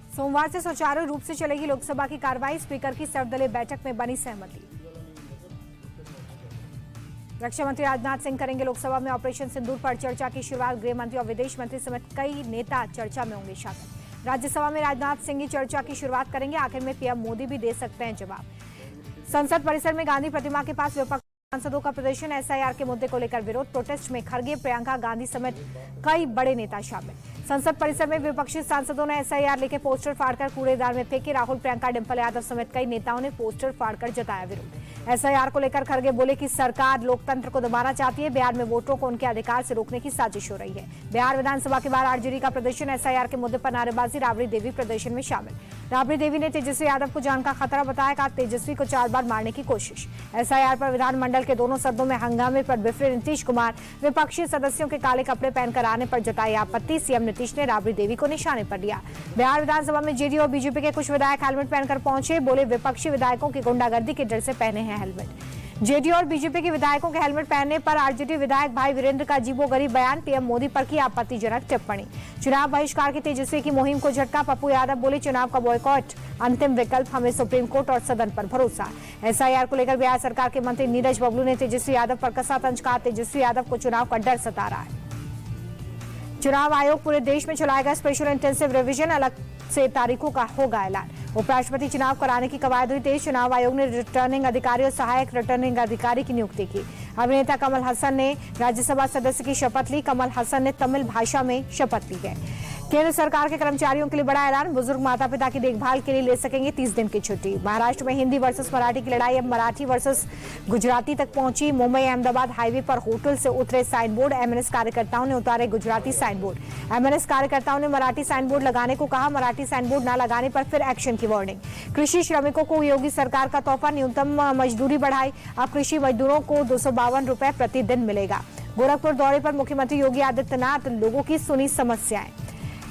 सोमवार से सुचारू रूप से चलेगी लोकसभा की कार्रवाई। स्पीकर की सर्वदलीय बैठक में बनी सहमति। रक्षा मंत्री राजनाथ सिंह करेंगे लोकसभा में ऑपरेशन सिंदूर पर चर्चा की शुरुआत। गृह मंत्री और विदेश मंत्री समेत कई नेता चर्चा में होंगे शामिल। राज्यसभा में राजनाथ सिंह ही चर्चा की शुरुआत करेंगे। आखिर में पीएम मोदी भी दे सकते हैं जवाब। संसद परिसर में गांधी प्रतिमा के पास विपक्ष सांसदों का प्रदर्शन। एसआईआर के मुद्दे को लेकर विरोध। प्रोटेस्ट में खड़गे, प्रियंका गांधी समेत कई बड़े नेता शामिल। संसद परिसर में विपक्षी सांसदों ने एसआईआर लेके पोस्टर फाड़कर कूड़ेदान में फेंके। राहुल, प्रियंका, डिंपल यादव समेत कई नेताओं ने पोस्टर फाड़कर जताया विरोध। एसआईआर को लेकर खड़गे बोले कि सरकार लोकतंत्र को दबाना चाहती है। बिहार में वोटरों को उनके अधिकार से रोकने की साजिश हो रही है। बिहार विधानसभा के बाहर आरजेडी का प्रदर्शन। एसआईआर के मुद्दे पर नारेबाजी। राबड़ी देवी प्रदर्शन में शामिल। राबड़ी देवी ने तेजस्वी यादव को जान का खतरा बताया। कहा तेजस्वी को 4 बार मारने की कोशिश। एसआईआर पर विधानमंडल के दोनों सदनों में हंगामे पर बिफरे नीतीश कुमार। विपक्षी सदस्यों के काले कपड़े पहनकर आने पर जताई आपत्ति। सीएम नीतीश ने राबड़ी देवी को निशाने पर लिया। बिहार विधानसभा में जेडीयू और बीजेपी के कुछ विधायक हेलमेट पहनकर पहुंचे। बोले विपक्षी विधायकों की गुंडागर्दी के डर से पहने हैं हेलमेट। जेडीयू और बीजेपी के विधायकों के हेलमेट पहनने पर आरजेडी विधायक भाई वीरेंद्र का अजीबोगरीब बयान। पीएम मोदी पर की आपत्तिजनक टिप्पणी। चुनाव बहिष्कार की तेजस्वी की मुहिम को झटका। पप्पू यादव बोले चुनाव का बॉयकॉट अंतिम विकल्प, हमें सुप्रीम कोर्ट और सदन पर भरोसा। एसआईआर को लेकर बिहार सरकार के मंत्री नीरज बबलू ने तेजस्वी यादव पर कसा तंज। कहा तेजस्वी यादव को चुनाव का डर सता रहा है। चुनाव आयोग पूरे देश में चलाएगा स्पेशल इंटेंसिव रिवीजन। अलग से तारीखों का होगा ऐलान। उपराष्ट्रपति चुनाव कराने की कवायद हुई तेज। चुनाव आयोग ने रिटर्निंग अधिकारी और सहायक रिटर्निंग अधिकारी की नियुक्ति की। अभिनेता कमल हसन ने राज्यसभा सदस्य की शपथ ली। कमल हसन ने तमिल भाषा में शपथ ली है। केंद्र सरकार के कर्मचारियों के लिए बड़ा ऐलान। बुजुर्ग माता पिता की देखभाल के लिए ले सकेंगे 30 दिन की छुट्टी। महाराष्ट्र में हिंदी वर्सेस मराठी की लड़ाई अब मराठी वर्सेस गुजराती तक पहुंची। मुंबई अहमदाबाद हाईवे पर होटल से उतरे साइन बोर्ड। एमएनएस कार्यकर्ताओं ने उतारे गुजराती साइन बोर्ड। एमएनएस कार्यकर्ताओं ने मराठी साइन बोर्ड लगाने को कहा। मराठी साइन बोर्ड न लगाने पर फिर एक्शन की वार्निंग। कृषि श्रमिकों को योगी सरकार का तोहफा। न्यूनतम मजदूरी बढ़ाई। अब कृषि मजदूरों को 252 रुपए प्रतिदिन मिलेगा। गोरखपुर दौरे पर मुख्यमंत्री योगी आदित्यनाथ, लोगों की सुनी समस्याएं।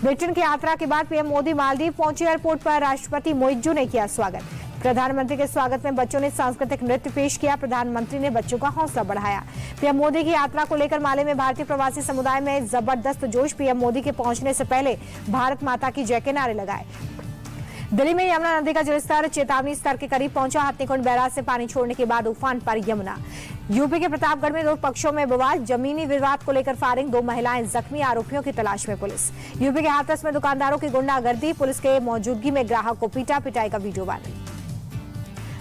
ब्रिटेन की यात्रा के बाद पीएम मोदी मालदीव पहुंचे। एयरपोर्ट पर राष्ट्रपति मोइज्जू ने किया स्वागत। प्रधानमंत्री के स्वागत में बच्चों ने सांस्कृतिक नृत्य पेश किया। प्रधानमंत्री ने बच्चों का हौसला बढ़ाया। पीएम मोदी की यात्रा को लेकर माले में भारतीय प्रवासी समुदाय में जबरदस्त जोश। पीएम मोदी के पहुंचने से पहले भारत माता की जय के नारे लगाए। दिल्ली में यमुना नदी का जलस्तर चेतावनी स्तर के करीब पहुंचा। हाथीकुंड बैराज से पानी छोड़ने के बाद उफान पर यमुना। यूपी के प्रतापगढ़ में 2 पक्षों में विवाद। जमीनी विवाद को लेकर फायरिंग। 2 महिलाएं जख्मी। आरोपियों की तलाश में पुलिस। यूपी के हाथरस में दुकानदारों की गुंडागर्दी। पुलिस के मौजूदगी में ग्राहक को पीटा। पिटाई का वीडियो वायरल।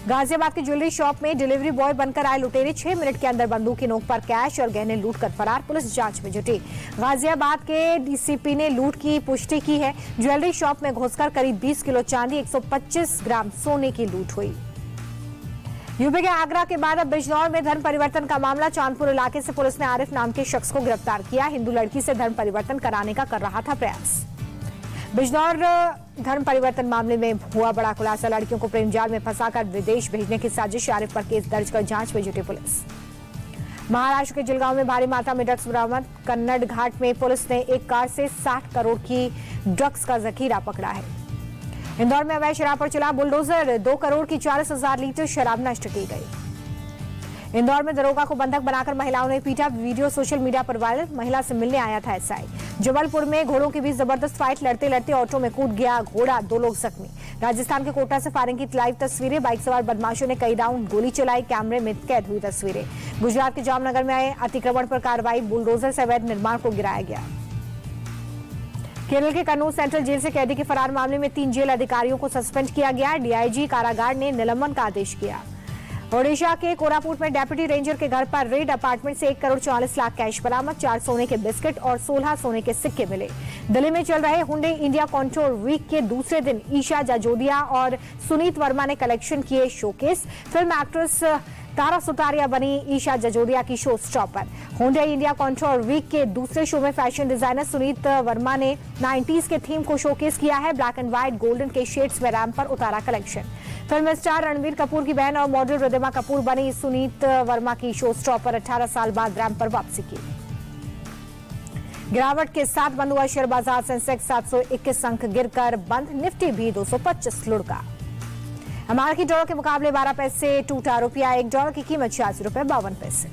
गाजियाबाद की ज्वेलरी शॉप में डिलीवरी बॉय बनकर आए लुटेरे। 6 मिनट के अंदर बंदूक की नोक पर कैश और गहने लूटकर फरार। पुलिस जांच में जुटी। गाजियाबाद के डीसीपी ने लूट की पुष्टि की है। ज्वेलरी शॉप में घुसकर करीब 20 किलो चांदी, 125 ग्राम सोने की लूट हुई। यूपी के आगरा के बाद अब बिजनौर में धर्म परिवर्तन का मामला। चांदपुर इलाके से पुलिस ने आरिफ नाम के शख्स को गिरफ्तार किया। हिंदू लड़की से धर्म परिवर्तन कराने का कर रहा था प्रयास। बिजनौर धर्म परिवर्तन मामले में हुआ बड़ा खुलासा। लड़कियों को प्रेम जाल में फंसाकर विदेश भेजने की साजिश। आरिफ पर केस दर्ज कर जांच में जुटी पुलिस। महाराष्ट्र के जलगांव में भारी मात्रा में ड्रग्स बरामद। कन्नड़ घाट में पुलिस ने एक कार से 60 करोड़ की ड्रग्स का जखीरा पकड़ा है। इंदौर में अवैध शराब पर चला बुलडोजर। 2 करोड़ की 40,000 लीटर शराब नष्ट की गई। इंदौर में दरोगा को बंधक बनाकर महिलाओं ने पीटा। वीडियो सोशल मीडिया पर वायरल। महिला से मिलने आया था एसआई। जबलपुर में घोड़ों के बीच जबरदस्त फाइट। लड़ते लड़ते ऑटो में कूद गया घोड़ा। 2 लोग जख्मी। राजस्थान के कोटा से फायरिंग की लाइव तस्वीरें। बाइक सवार बदमाशों ने कई राउंड गोली चलाई। कैमरे में कैद हुई तस्वीरें। गुजरात के जामनगर में आए अतिक्रमण पर कार्रवाई। बुलडोजर से अवैध निर्माण को गिराया गया। केरल के कन्नूर सेंट्रल जेल से कैदी के फरार मामले में 3 जेल अधिकारियों को सस्पेंड किया गया। डीआईजी कारागार ने निलंबन का आदेश किया। ओडिशा के कोरापुट में डेप्यूटी रेंजर के घर पर रेड। अपार्टमेंट से 1 करोड़ 44 लाख कैश बरामद। 4 सोने के बिस्किट और 16 सोने के सिक्के मिले। दिल्ली में चल रहे हुंडई इंडिया कॉन्टूर वीक के दूसरे दिन ईशा जजोदिया और सुनीत वर्मा ने कलेक्शन किए showcase. Film actress Tara Sutaria बनी ईशा जजोदिया की show stopper. Hyundai India couture week के दूसरे शो में फैशन डिजाइनर सुनीत वर्मा ने 90s के थीम को शोकेस किया है। ब्लैक एंड व्हाइट गोल्डन के शेड्स में रैंप पर उतारा collection. Film star Ranbir Kapoor की बहन और मॉडल रिद्धिमा कपूर बनी सुनीत वर्मा की शो स्टॉपर। 18 साल बाद रैंप पर वापसी की। गिरावट के साथ बंद हुआ शेयर बाजार। सेंसेक्स 721 अंक गिरकर बंद। निफ्टी भी 225 लुढ़का। अमेरिकी डॉलर के मुकाबले 12 पैसे टूटा रुपया। $1 की कीमत 86 रुपए 52 पैसे।